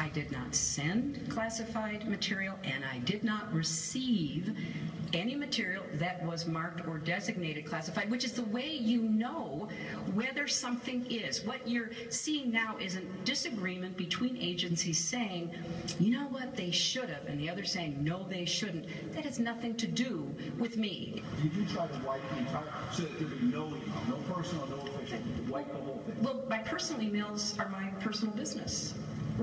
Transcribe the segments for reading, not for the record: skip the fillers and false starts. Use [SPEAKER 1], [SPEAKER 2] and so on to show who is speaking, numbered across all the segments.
[SPEAKER 1] I did not send classified material, and I did not receive any material that was marked or designated classified, which is the way you know whether something is. What you're seeing now is a disagreement between agencies saying, you know what, they should have, and the other saying, no, they shouldn't. That has nothing to do with me.
[SPEAKER 2] Did you try to wipe the entire, so that there would be no personal, no official, wipe the whole thing?
[SPEAKER 1] Well, my personal emails are my personal business,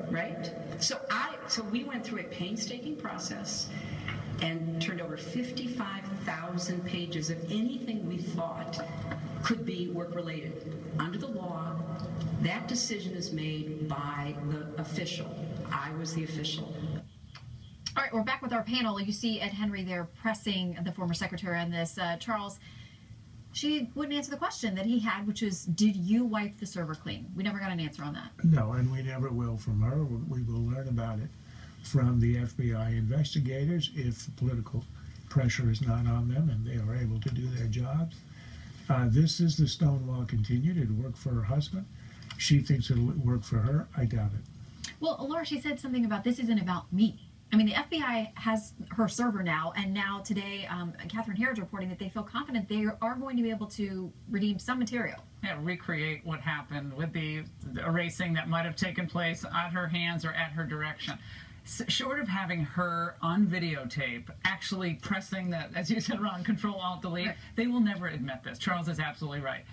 [SPEAKER 1] right? So we went through a painstaking process and turned over 55,000 pages of anything we thought could be work-related. Under the law, that decision is made by the official. I was the official.
[SPEAKER 3] All right, we're back with our panel. You see Ed Henry there pressing the former secretary on this. Charles, she wouldn't answer the question that he had, which is, did you wipe the server clean? We never got an answer on that.
[SPEAKER 4] No, and we never will from her. We will learn about it from the FBI investigators if political pressure is not on them and they are able to do their jobs. This is the Stonewall continued. It worked for her husband. She thinks it'll work for her. I doubt it.
[SPEAKER 3] Well, Laura, she said something about this isn't about me. I mean, the FBI has her server now, and now today, Catherine Harrod's reporting that they feel confident they are going to be able to redeem some material.
[SPEAKER 5] Yeah, recreate what happened with the erasing that might have taken place at her hands or at her direction. Short of having her on videotape actually pressing that, as you said, Ron, Control-Alt-Delete, right, they will never admit this. Charles is absolutely right.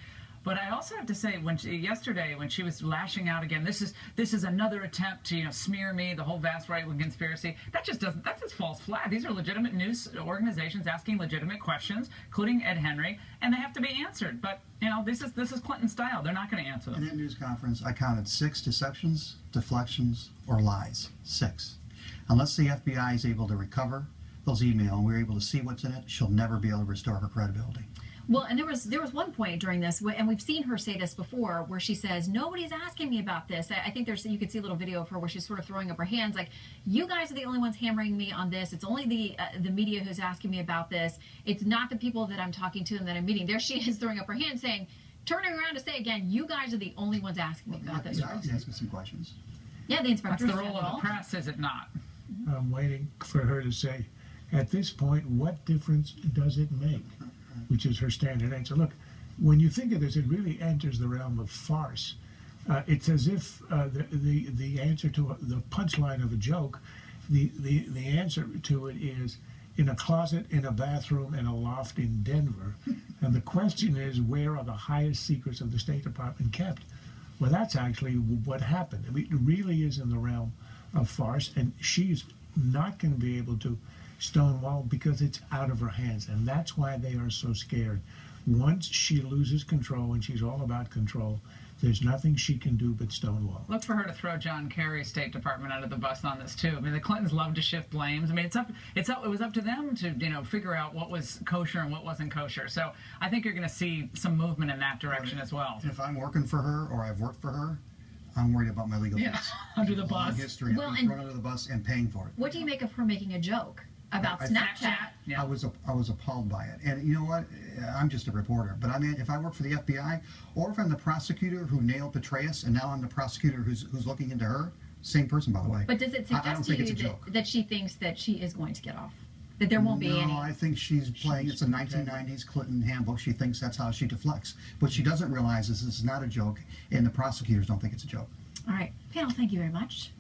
[SPEAKER 5] But I also have to say, yesterday when she was lashing out again, this is another attempt to smear me, the whole vast right-wing conspiracy. That just doesn't. That's a false flag. These are legitimate news organizations asking legitimate questions, including Ed Henry, and they have to be answered. But this is Clinton style. They're not going to answer them.
[SPEAKER 6] In that news conference, I counted 6 deceptions, deflections, or lies. 6. Unless the FBI is able to recover those emails and we're able to see what's in it, she'll never be able to restore her credibility.
[SPEAKER 3] Well, and there was one point during this, and we've seen her say this before, where she says, nobody's asking me about this. I think you could see a little video of her where she's sort of throwing up her hands like, you guys are the only ones hammering me on this. It's only the media who's asking me about this. It's not the people that I'm talking to and that I'm meeting. There she is throwing up her hands saying, turning around to say again, you guys are the only ones asking me about this.
[SPEAKER 6] Ask me some questions.
[SPEAKER 3] Yeah, the inspector.
[SPEAKER 5] That's the role of the press, is it not?
[SPEAKER 4] I'm waiting for her to say, at this point, what difference does it make? Which is her standard answer. Look, when you think of this, it really enters the realm of farce. It's as if the answer to the punchline of a joke, the answer to it is in a closet, in a bathroom, in a loft in Denver. And the question is, where are the highest secrets of the State Department kept? Well, that's actually what happened. I mean, it really is in the realm of farce, and she's not going to be able to stonewall because it's out of her hands, and that's why they are so scared. Once she loses control, and she's all about control, there's nothing she can do but stonewall.
[SPEAKER 5] Look for her to throw John Kerry's State Department under the bus on this too. I mean, the Clintons love to shift blames. I mean, it was up to them to figure out what was kosher and what wasn't kosher. So I think you're going to see some movement in that direction as well.
[SPEAKER 6] And if I'm working for her or I've worked for her, I'm worried about my legal fees.
[SPEAKER 5] Under the bus.
[SPEAKER 6] History of being thrown under the bus and paying for it.
[SPEAKER 3] What do you make of her making a joke about Snapchat?
[SPEAKER 6] Yeah. I was appalled by it, and you know what? I'm just a reporter, but I mean, if I work for the FBI, or if I'm the prosecutor who nailed Petraeus, and now I'm the prosecutor who's looking into her, same person, by the way.
[SPEAKER 3] But does it suggest to you that she thinks that she is going to get off? That there won't be any?
[SPEAKER 6] No, I think she's playing. It's a 1990s Clinton handbook. She thinks that's how she deflects. What she doesn't realize is this is not a joke, and the prosecutors don't think it's a joke.
[SPEAKER 3] All right, panel, thank you very much.